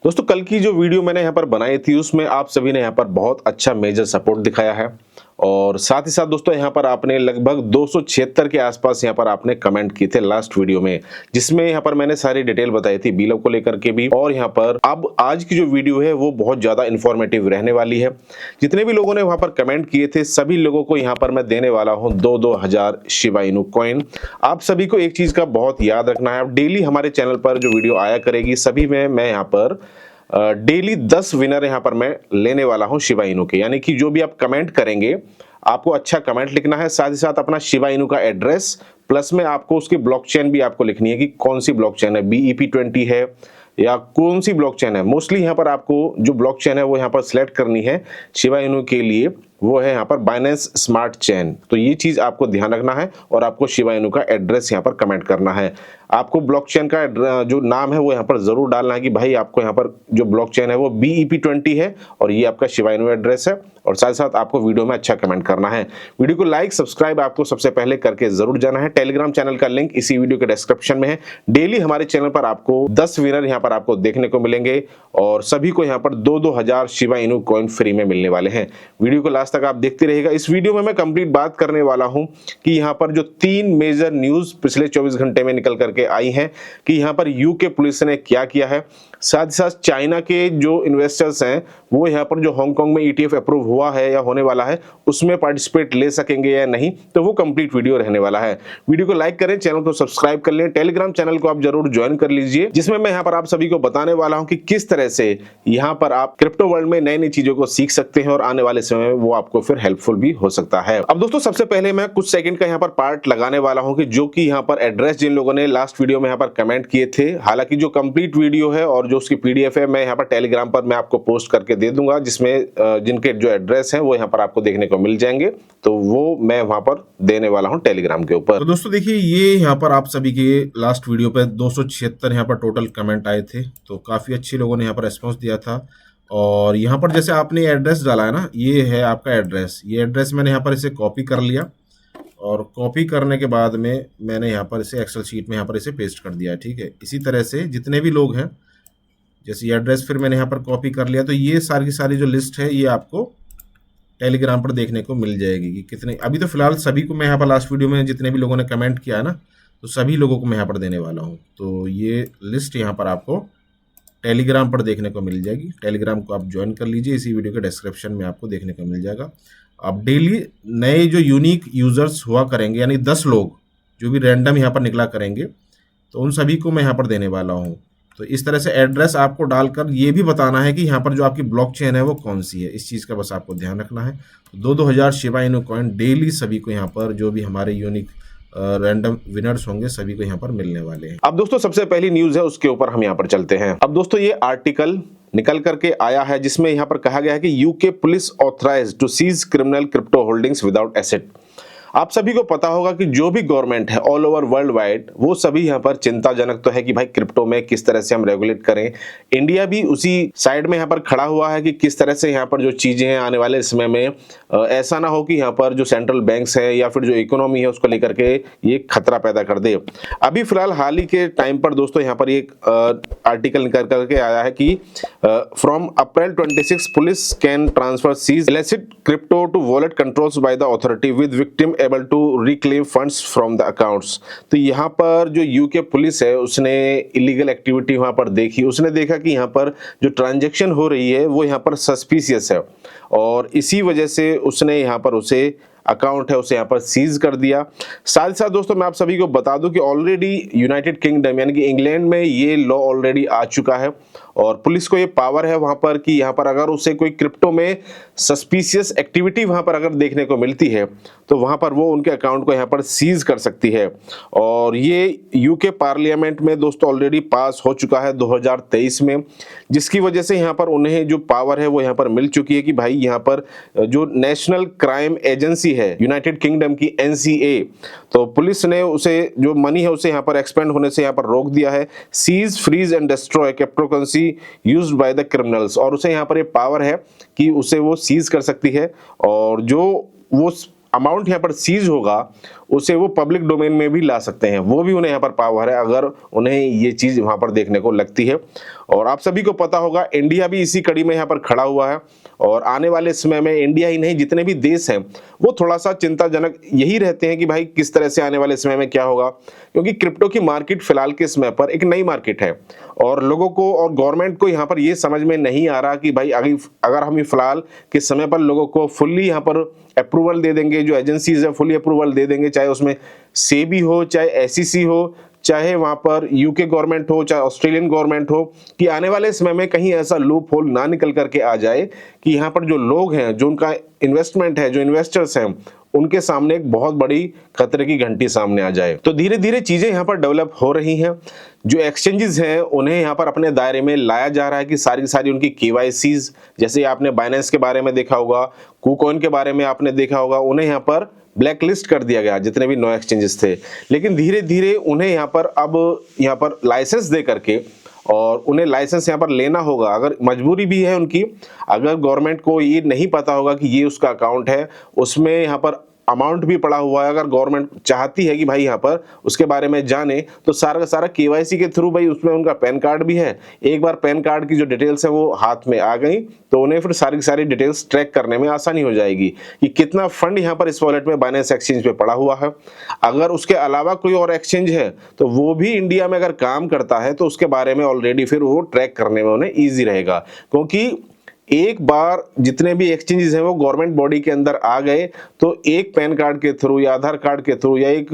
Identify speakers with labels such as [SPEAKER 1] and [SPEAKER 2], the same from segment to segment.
[SPEAKER 1] दोस्तों कल की जो वीडियो मैंने यहाँ पर बनाई थी उसमें आप सभी ने यहाँ पर बहुत अच्छा मेजर सपोर्ट दिखाया है और साथ ही साथ दोस्तों यहाँ पर आपने लगभग 276 के आसपास यहाँ पर आपने कमेंट किए थे लास्ट वीडियो में, जिसमें यहाँ पर मैंने सारी डिटेल बताई थी बीलव को लेकर के भी। और यहाँ पर अब आज की जो वीडियो है वो बहुत ज्यादा इन्फॉर्मेटिव रहने वाली है। जितने भी लोगों ने वहां पर कमेंट किए थे सभी लोगों को यहाँ पर मैं देने वाला हूँ 2,000 शिबा इनू कॉइन। आप सभी को एक चीज का बहुत याद रखना है, डेली हमारे चैनल पर जो वीडियो आया करेगी सभी में मैं यहाँ पर डेली 10 विनर यहाँ पर मैं लेने वाला हूं शिबा इनू के। यानी कि जो भी आप कमेंट करेंगे आपको अच्छा कमेंट लिखना है, साथ ही साथ अपना शिबा इनू का एड्रेस प्लस में आपको उसकी ब्लॉकचेन भी आपको लिखनी है कि कौन सी ब्लॉकचेन है, BEP20 है या कौन सी ब्लॉकचेन है। मोस्टली यहाँ पर आपको जो ब्लॉकचेन है वो यहाँ पर सिलेक्ट करनी है शिबा इनू के लिए, वो है यहाँ पर बाइनेंस स्मार्ट चेन। तो ये चीज आपको ध्यान रखना है और आपको शिबा इनू का एड्रेस यहाँ पर कमेंट करना है। आपको ब्लॉकचेन का जो नाम है वो यहाँ पर जरूर डालना है कि भाई आपको यहाँ पर जो ब्लॉकचेन है वो BEP20 है और ये आपका शिबा इनू एड्रेस है। और साथ साथ आपको वीडियो में अच्छा कमेंट करना है। वीडियो को लाइक सब्सक्राइब आपको सबसे पहले करके जरूर जाना है। टेलीग्राम चैनल का लिंक इसी वीडियो के डिस्क्रिप्शन में है। डेली हमारे चैनल पर आपको 10 विनर यहाँ पर आपको देखने को मिलेंगे और सभी को यहाँ पर 2,000 शिबा इनू कॉइन फ्री में मिलने वाले हैं। वीडियो को लास्ट तक आप देखते रहिएगा। इस वीडियो में मैं कंप्लीट बात करने वाला हूं कि यहाँ पर जो 3 मेजर न्यूज पिछले 24 घंटे में निकल करके आई हैं कि यहाँ पर यूके पुलिस ने क्या किया है, साथ ही साथ चाइना के जो इन्वेस्टर्स हैं वो यहाँ पर जो हांगकांग में ETF अप्रूव हुआ है या होने वाला है उसमें पार्टिसिपेट ले सकेंगे या नहीं, तो वो कंप्लीट वीडियो रहने वाला है। वीडियो को लाइक करें, चैनल को सब्सक्राइब कर लें, टेलीग्राम चैनल को आप जरूर ज्वाइन कर लीजिए, जिसमें मैं यहाँ पर आप सभी को बताने वाला हूँ कि किस तरह से यहाँ पर आप क्रिप्टो वर्ल्ड में नई नई चीजों को सीख सकते हैं और आने वाले समय में वो आपको फिर हेल्पफुल भी हो सकता है। अब दोस्तों सबसे पहले मैं कुछ सेकंड का यहाँ पर पार्ट लगाने वाला हूँ कि जो कि यहाँ पर एड्रेस जिन लोगों ने लास्ट वीडियो में यहाँ पर कमेंट किए थे, हालांकि जो कंप्लीट वीडियो है और जो उसकी PDF है मैं यहाँ पर टेलीग्राम पर मैं आपको पोस्ट करके दे दूंगा, जिसमें जिनके जो एड्रेस हैं वो यहाँ पर आपको देखने को मिल जाएंगे, तो वो मैं वहां पर देने वाला हूं टेलीग्राम के ऊपर।
[SPEAKER 2] तो दोस्तों देखिए ये यहाँ पर आप सभी के लास्ट वीडियो पे 276 यहाँ पर टोटल कमेंट आए थे, तो काफ़ी अच्छे लोगों ने यहाँ पर रेस्पॉन्स दिया था। और यहाँ पर जैसे आपने एड्रेस डाला है ना, ये है आपका एड्रेस। ये एड्रेस मैंने यहाँ पर इसे कॉपी कर लिया और कॉपी करने के बाद में मैंने यहाँ पर इसे एक्सेल शीट में यहाँ पर इसे पेस्ट कर दिया है। ठीक है, इसी तरह से जितने भी लोग हैं, जैसे ये एड्रेस फिर मैंने यहाँ पर कॉपी कर लिया, तो ये सारी की सारी जो लिस्ट है ये आपको टेलीग्राम पर देखने को मिल जाएगी कि कितने। अभी तो फिलहाल सभी को मैं यहाँ पर लास्ट वीडियो में जितने भी लोगों ने कमेंट किया है ना, तो सभी लोगों को मैं यहाँ पर देने वाला हूँ। तो ये लिस्ट यहाँ पर आपको टेलीग्राम पर देखने को मिल जाएगी। टेलीग्राम को आप ज्वाइन कर लीजिए, इसी वीडियो के डिस्क्रिप्शन में आपको देखने को मिल जाएगा। अब डेली नए जो यूनिक यूजर्स हुआ करेंगे, यानी 10 लोग जो भी रैंडम यहाँ पर निकला करेंगे, तो उन सभी को मैं यहाँ पर देने वाला हूँ। तो इस तरह से एड्रेस आपको डालकर ये भी बताना है कि यहाँ पर जो आपकी ब्लॉकचेन है वो कौन सी है, इस चीज़ का बस आपको ध्यान रखना है। तो 2,000 शिबा इनू कॉइन डेली सभी को यहाँ पर जो भी हमारे यूनिक रैंडम विनर्स होंगे सभी को यहाँ पर मिलने वाले हैं।
[SPEAKER 1] अब दोस्तों सबसे पहली न्यूज है उसके ऊपर हम यहाँ पर चलते हैं। अब दोस्तों ये आर्टिकल निकल करके आया है जिसमें यहाँ पर कहा गया है कि UK police authorised to seize criminal crypto holdings without asset. आप सभी को पता होगा कि जो भी गवर्नमेंट है ऑल ओवर वर्ल्ड वाइड वो सभी यहाँ पर चिंताजनक तो है कि भाई क्रिप्टो में किस तरह से हम रेगुलेट करें। इंडिया भी उसी साइड में यहाँ पर खड़ा हुआ है कि किस तरह से यहाँ पर जो चीजें हैं आने वाले समय में ऐसा ना हो कि यहाँ पर जो सेंट्रल बैंक्स है या फिर जो इकोनॉमी है उसको लेकर के ये खतरा पैदा कर दे। अभी फिलहाल हाल ही के टाइम पर दोस्तों यहाँ पर एक आर्टिकल निकल करके आया है कि from April 26 police can transfer seize illicit crypto to wallet controls by the authority with victim able to reclaim funds from the accounts. तो यहाँ पर जो यूके पुलिस है उसने इलीगल एक्टिविटी वहां पर देखी, उसने देखा कि यहाँ पर जो ट्रांजैक्शन हो रही है वो यहाँ पर सस्पिशियस है और इसी वजह से उसने यहाँ पर उसे अकाउंट है उसे यहाँ पर सीज कर दिया। साथ ही साथ दोस्तों मैं आप सभी को बता दूं कि ऑलरेडी यूनाइटेड किंगडम यानी कि इंग्लैंड में ये लॉ ऑलरेडी आ चुका है और पुलिस को ये पावर है वहां पर कि यहाँ पर अगर उसे कोई क्रिप्टो में सस्पिशियस एक्टिविटी वहां पर अगर देखने को मिलती है तो वहां पर वो उनके अकाउंट को यहाँ पर सीज कर सकती है। और ये यूके पार्लियामेंट में दोस्तों ऑलरेडी पास हो चुका है 2023 में, जिसकी वजह से यहाँ पर उन्हें जो पावर है वो यहाँ पर मिल चुकी है कि भाई यहाँ पर जो नेशनल क्राइम एजेंसी है यूनाइटेड किंगडम की NCA, तो पुलिस ने उसे जो मनी है उसे यहाँ पर एक्सपेंड होने से यहाँ पर रोक दिया है। Seize freeze and destroy cryptocurrency used by the criminals, और उसे यहाँ पर ये पावर है कि उसे वो सीज कर सकती है और जो वो अमाउंट यहाँ पर सीज होगा उसे वो पब्लिक डोमेन में भी ला सकते हैं, वो भी उन्हें यहाँ पर पावर है अगर उन्हें ये चीज वहां पर देखने को लगती है। और आप सभी को पता होगा इंडिया भी इसी कड़ी में यहाँ पर खड़ा हुआ है और आने वाले समय में इंडिया ही नहीं जितने भी देश हैं वो थोड़ा सा चिंताजनक यही रहते हैं कि भाई किस तरह से आने वाले समय में क्या होगा, क्योंकि क्रिप्टो की मार्केट फिलहाल के समय पर एक नई मार्केट है और लोगों को और गवर्नमेंट को यहाँ पर ये समझ में नहीं आ रहा कि भाई अगर हम फिलहाल के समय पर लोगों को फुल्ली यहाँ पर अप्रूवल दे देंगे, जो एजेंसीज है फुल्ली अप्रूवल दे देंगे, चाहे उसमें सेबी हो, चाहे एसईसी हो, चाहे वहां पर यूके गवर्नमेंट हो, चाहे ऑस्ट्रेलियन गवर्नमेंट हो, कि आने वाले समय में कहीं ऐसा लूप होल ना निकल करके आ जाए कि यहाँ पर जो लोग हैं, जो उनका इन्वेस्टमेंट है, जो इन्वेस्टर्स हैं, उनके सामने एक बहुत बड़ी खतरे की घंटी सामने आ जाए। तो धीरे धीरे चीजें यहाँ पर डेवलप हो रही हैं। जो एक्सचेंजेस हैं उन्हें यहाँ पर अपने दायरे में लाया जा रहा है कि सारी की सारी उनकी केवाईसीज, जैसे आपने बाइनेंस के बारे में देखा होगा, KuCoin के बारे में आपने देखा होगा, उन्हें यहाँ पर ब्लैक लिस्ट कर दिया गया जितने भी नो एक्सचेंजेस थे। लेकिन धीरे धीरे उन्हें यहाँ पर अब यहाँ पर लाइसेंस दे करके और उन्हें लाइसेंस यहाँ पर लेना होगा, अगर मजबूरी भी है उनकी, अगर गवर्नमेंट को ये नहीं पता होगा कि ये उसका अकाउंट है, उसमें यहाँ पर अमाउंट भी पड़ा हुआ है, अगर गवर्नमेंट चाहती है कि भाई यहाँ पर उसके बारे में जाने तो सारा का सारा केवाईसी के थ्रू, भाई उसमें उनका पैन कार्ड भी है, एक बार पैन कार्ड की जो डिटेल्स है वो हाथ में आ गई तो उन्हें फिर सारी की सारी डिटेल्स ट्रैक करने में आसानी हो जाएगी कि कितना फंड यहाँ पर इस वॉलेट में बाइनेंस एक्सचेंज पे पड़ा हुआ है। अगर उसके अलावा कोई और एक्सचेंज है तो वो भी इंडिया में अगर काम करता है तो उसके बारे में ऑलरेडी फिर वो ट्रैक करने में उन्हें ईजी रहेगा, क्योंकि एक बार जितने भी एक्सचेंजेस हैं वो गवर्नमेंट बॉडी के अंदर आ गए तो एक पैन कार्ड के थ्रू या आधार कार्ड के थ्रू या एक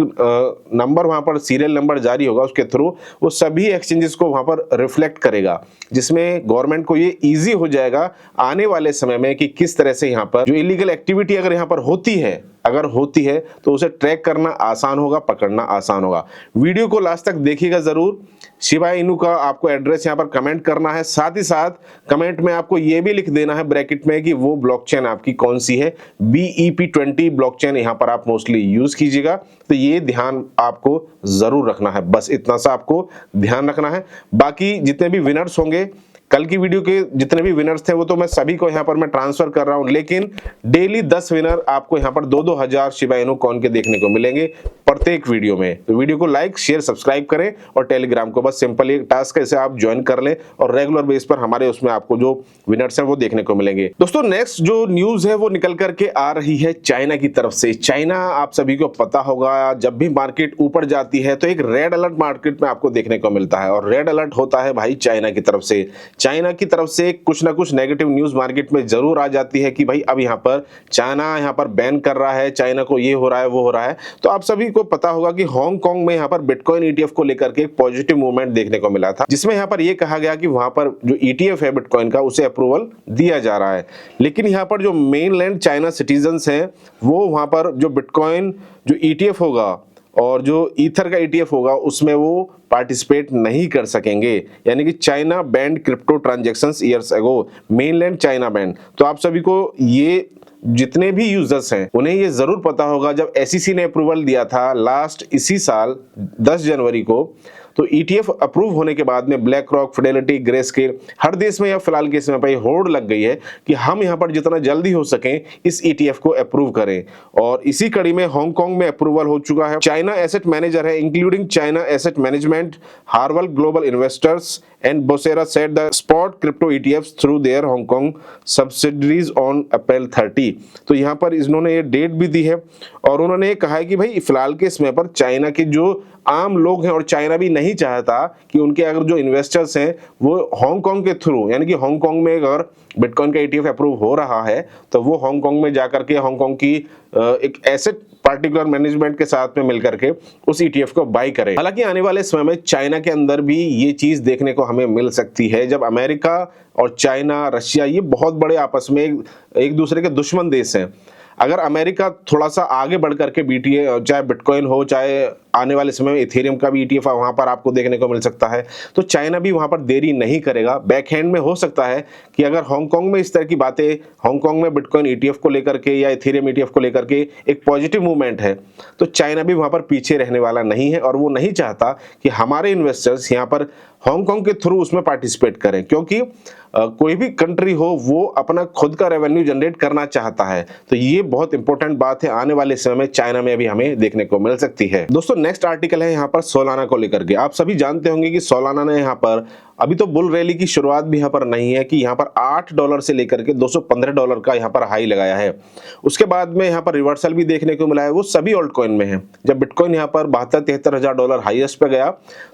[SPEAKER 1] नंबर वहां पर सीरियल नंबर जारी होगा उसके थ्रू वो सभी एक्सचेंजेस को वहां पर रिफ्लेक्ट करेगा, जिसमें गवर्नमेंट को ये इजी हो जाएगा आने वाले समय में कि किस तरह से यहाँ पर जो इलीगल एक्टिविटी अगर यहाँ पर होती है तो उसे ट्रैक करना आसान होगा, पकड़ना आसान होगा। वीडियो को लास्ट तक देखिएगा जरूर। शिबा इनू का आपको एड्रेस यहाँ पर कमेंट करना है, साथ ही साथ कमेंट में आपको ये भी लिख देना है ब्रैकेट में कि वो ब्लॉकचेन आपकी कौन सी है। BEP20 ब्लॉकचेन यहाँ पर आप मोस्टली यूज कीजिएगा, तो ये ध्यान आपको जरूर रखना है, बस इतना सा आपको ध्यान रखना है। बाकी जितने भी विनर्स होंगे, कल की वीडियो के जितने भी विनर्स थे वो तो मैं सभी को यहाँ पर मैं ट्रांसफर कर रहा हूं, लेकिन डेली 10 विनर आपको यहाँ पर 2-2 हजार शिबा इनू कॉइन के देखने को मिलेंगे प्रत्येक वीडियो में। तो वीडियो को लाइक शेयर सब्सक्राइब करें और टेलीग्राम को बस सिंपल एक टास्क है, इसे आप ज्वाइन कर लें और रेगुलर बेस पर हमारे उसमें आपको जो विनर्स हैं वो देखने को मिलेंगे। दोस्तों नेक्स्ट जो न्यूज है वो निकल करके आ रही है चाइना की तरफ से। चाइना आप सभी को पता होगा जब भी मार्केट ऊपर जाती है तो एक रेड अलर्ट मार्केट में आपको देखने को मिलता है और रेड अलर्ट होता है भाई चाइना की तरफ से। चाइना की तरफ से कुछ ना कुछ नेगेटिव न्यूज मार्केट में जरूर आ जाती है कि भाई अब यहाँ पर चाइना यहाँ पर बैन कर रहा है, चाइना को ये हो रहा है वो हो रहा है। तो आप सभी को पता होगा कि हांगकांग में यहाँ पर बिटकॉइन ETF को लेकर के एक पॉजिटिव मूवमेंट देखने को मिला था, जिसमें यहाँ पर ये कहा गया कि वहां पर जो ETF है बिटकॉइन का उसे अप्रूवल दिया जा रहा है। लेकिन यहाँ पर जो मेनलैंड चाइना सिटीजन्स हैं वो वहां पर जो बिटकॉइन जो ETF होगा और जो ईथर का ETF होगा उसमें वो पार्टिसिपेट नहीं कर सकेंगे, यानी कि China band crypto transactions years ago, mainland China band. तो आप सभी को ये जितने भी यूजर्स हैं उन्हें ये जरूर पता होगा जब SEC ने अप्रूवल दिया था लास्ट इसी साल 10 जनवरी को, तो ETF अप्रूव होने के बाद में ब्लैक रॉक, फिडेलिटी, ग्रेस्केल हर देश में या फिलहाल के समय पर होड़ लग गई है कि हम यहाँ पर जितना जल्दी हो सके इस ETF को अप्रूव करें। और इसी कड़ी में हांगकांग में अप्रूवल हो चुका है। चाइना एसेट मैनेजर है इंक्लूडिंग चाइना एसेट मैनेजमेंट, हार्वल global investors and Bosera set the spot crypto ETFs through their Hong Kong subsidiaries on April 30। तो यहाँ पर इन्होंने ये डेट भी दी है और उन्होंने ये कहा है कि भाई फिलहाल के समय पर चाइना के जो आम लोग हैं और चाइना भी नहीं चाहता कि उनके अगर जो इन्वेस्टर्स हैं वो हांगकांग के थ्रू, यानी कि हांगकांग में अगर बिटकॉइन का ETF अप्रूव हो रहा है तो वो हांगकांग में जाकर के हांगकांग की एक एसेट पार्टिकुलर मैनेजमेंट के साथ में मिलकर के उस ETF को बाई करें। हालांकि आने वाले समय में चाइना के अंदर भी ये चीज देखने को हमें मिल सकती है, जब अमेरिका और चाइना, रशिया ये बहुत बड़े आपस में एक दूसरे के दुश्मन देश हैं। अगर अमेरिका थोड़ा सा आगे बढ़ करके BTA चाहे बिटकॉइन हो, चाहे आने वाले समय में इथेरियम का भी ETF वहां पर आपको देखने को मिल सकता है, तो चाइना भी वहां पर देरी नहीं करेगा। बैक हैंड में हो सकता है कि अगर हांगकांग में इस तरह की बातें, हांगकांग में बिटकॉइन ETF को लेकर के या इथेरियम ETF को लेकर के एक पॉजिटिव मूवमेंट है, तो चाइना भी वहां पर पीछे रहने वाला नहीं है और वो नहीं चाहता कि हमारे इन्वेस्टर्स यहाँ पर हांगकांग के थ्रू उसमें पार्टिसिपेट करें, क्योंकि कोई भी कंट्री हो वो अपना खुद का रेवेन्यू जनरेट करना चाहता है। तो ये बहुत इंपॉर्टेंट बात है, आने वाले समय में चाइना में भी हमें देखने को मिल सकती है। दोस्तों नेक्स्ट आर्टिकल है यहाँ पर सोलाना को लेकर के। आप सभी जानते होंगे कि सोलाना ने यहाँ पर अभी तो बुल रैली की शुरुआत भी यहाँ पर नहीं है कि यहाँ पर $8 से लेकर के $215 का यहाँ पर हाई लगाया है। उसके बाद में यहाँ पर रिवर्सल भी देखने को मिला है, वो सभी ऑल्ट कॉइन में है। जब बिटकॉइन यहाँ पर $72-73,000 हाईएस्ट पे गया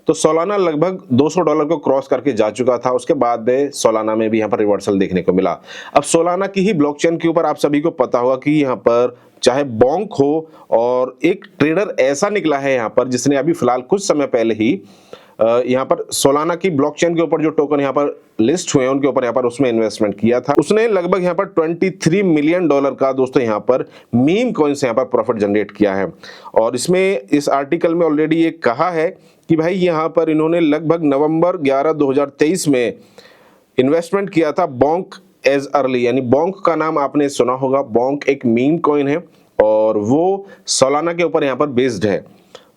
[SPEAKER 1] तो सोलाना लगभग $200 को क्रॉस करके जा चुका था। उसके बाद में सोलाना में भी यहाँ पर रिवर्सल देखने को मिला। अब सोलाना की ही ब्लॉकचेन के ऊपर आप सभी को पता होगा कि यहाँ पर चाहे बॉन्क हो, और एक ट्रेडर ऐसा निकला है यहाँ पर जिसने अभी फिलहाल कुछ समय पहले ही यहाँ पर सोलाना की ब्लॉकचेन के ऊपर जो टोकन यहाँ पर लिस्ट हुए हैं उनके ऊपर यहाँ पर उसमें इन्वेस्टमेंट किया था। उसने लगभग यहाँ पर $23 मिलियन का दोस्तों यहाँ पर मीम कॉइन से यहाँ पर प्रॉफिट जनरेट किया है। और इसमें इस आर्टिकल में ऑलरेडी ये कहा है कि भाई यहाँ पर इन्होंने लगभग नवंबर 11, 2023 में इन्वेस्टमेंट किया था बॉन्क एज अर्ली, यानी बॉन्क का नाम आपने सुना होगा। बॉन्क एक मीम कॉइन है और वो सोलाना के ऊपर यहाँ पर बेस्ड है।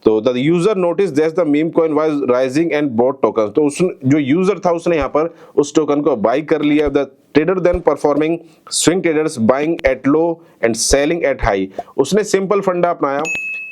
[SPEAKER 1] तो the user notice that the meme coin was rising and bought token, तो उस जो यूजर था उसने यहाँ पर उस टोकन को बाई कर लिया। The trader then performing swing traders buying at low and selling at high. उसने सिंपल फंडा अपनाया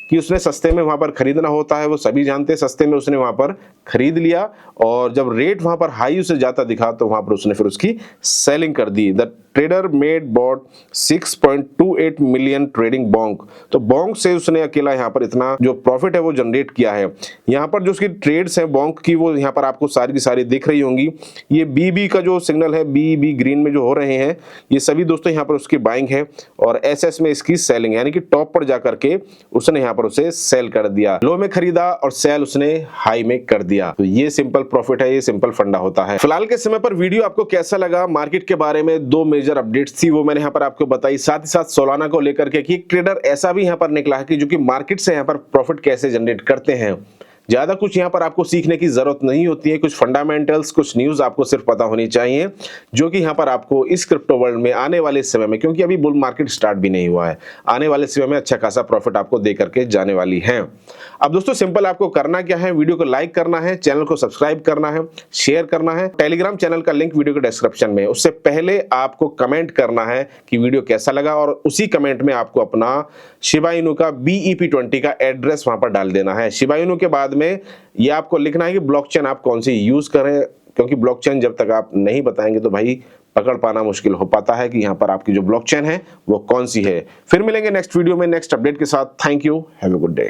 [SPEAKER 1] कि उसने सस्ते में वहां पर खरीदना होता है, वो सभी जानते हैं। सस्ते में उसने वहां पर खरीद लिया और जब रेट वहां पर हाई उसे जाता दिखा तो वहां पर उसने फिर उसकी सेलिंग कर दी। The trader made bought 6.28 million trading Bonk, तो बॉन्क से उसने अकेला यहाँ पर इतना जो प्रॉफिट है वो जनरेट किया है। यहाँ पर जो उसकी ट्रेड्स हैं बॉन्क की वो यहाँ पर आपको सारी की सारी दिख रही होंगी। ये BB का जो सिग्नल है, BB ग्रीन में जो हो रहे हैं, ये सभी दोस्तों यहाँ पर उसकी बाइंग है और SS में इसकी सेलिंग, यानी कि टॉप पर जाकर के उसने यहाँ पर उसे सेल कर दिया। लो में खरीदा और सेल उसने हाई में कर दिया। तो ये सिंपल प्रॉफिट है, ये सिंपल फंडा होता है। फिलहाल के समय पर वीडियो आपको कैसा लगा? मार्केट के बारे में 2 मेजर अपडेट्स थी वो मैंने यहाँ पर आपको बताई, साथ ही साथ सोलाना को लेकर के कि एक ट्रेडर ऐसा भी यहाँ पर निकला है कि जो कि मार्केट से यहाँ पर प्रॉफिट कैसे जनरेट करते हैं। ज्यादा कुछ यहाँ पर आपको सीखने की जरूरत नहीं होती है, कुछ फंडामेंटल्स, कुछ न्यूज आपको सिर्फ पता होनी चाहिए, जो कि यहाँ पर आपको इस क्रिप्टो वर्ल्ड में आने वाले समय में, क्योंकि अभी बुल मार्केट स्टार्ट भी नहीं हुआ है, आने वाले समय में अच्छा खासा प्रॉफिट आपको दे करके जाने वाली है। अब दोस्तों सिंपल आपको करना क्या है, वीडियो को लाइक करना है, चैनल को सब्सक्राइब करना है, शेयर करना है। टेलीग्राम चैनल का लिंक वीडियो के डिस्क्रिप्शन में। उससे पहले आपको कमेंट करना है कि वीडियो कैसा लगा और उसी कमेंट में आपको अपना शिबा इनू का BEP20 का एड्रेस वहां पर डाल देना है। शिबा इनू के बाद में ये आपको लिखना है कि ब्लॉकचेन आप कौन सी यूज करें, क्योंकि ब्लॉकचेन जब तक आप नहीं बताएंगे तो भाई पकड़ पाना मुश्किल हो पाता है कि यहाँ पर आपकी जो ब्लॉकचेन है वो कौन सी है। फिर मिलेंगे नेक्स्ट वीडियो में नेक्स्ट अपडेट के साथ। Thank you, have a good day.